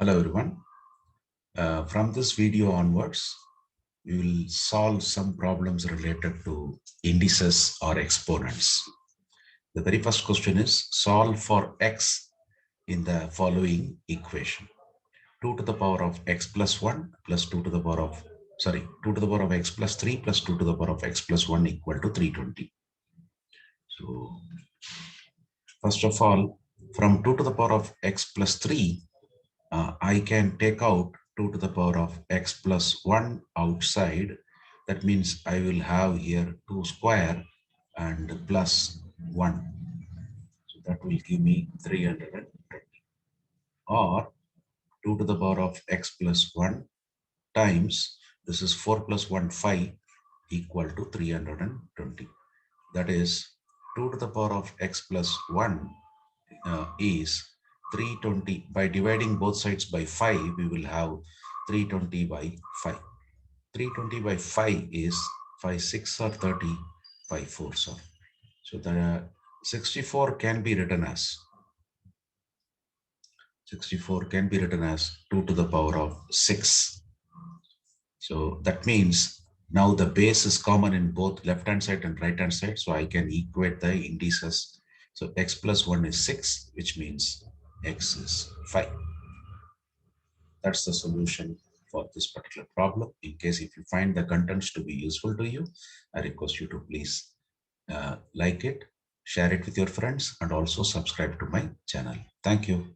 Hello everyone. From this video onwards, we will solve some problems related to indices or exponents. The very first question is solve for x in the following equation. 2 to the power of x plus 1 plus 2 to the power of, 2 to the power of x plus 3 plus 2 to the power of x plus 1 equal to 320. So first of all, from 2 to the power of x plus 3, I can take out 2 to the power of x plus 1 outside. That means I will have here 2 square and plus 1. So that will give me 320. Or 2 to the power of x plus 1 times, this is 4 plus 1, 5 equal to 320. That is 2 to the power of x plus 1 is 320. By dividing both sides by 5, we will have 320 by 5. 320 by 5 is 5 6 or 30, 5 4 are. So the 64 can be written as 2 to the power of 6. So that means now the base is common in both left hand side and right hand side. So I can equate the indices. So x plus 1 is 6, which means x is 5. That's the solution for this particular problem. In case if you find the contents to be useful to you, I request you to please like it, share it with your friends, and also subscribe to my channel. Thank you.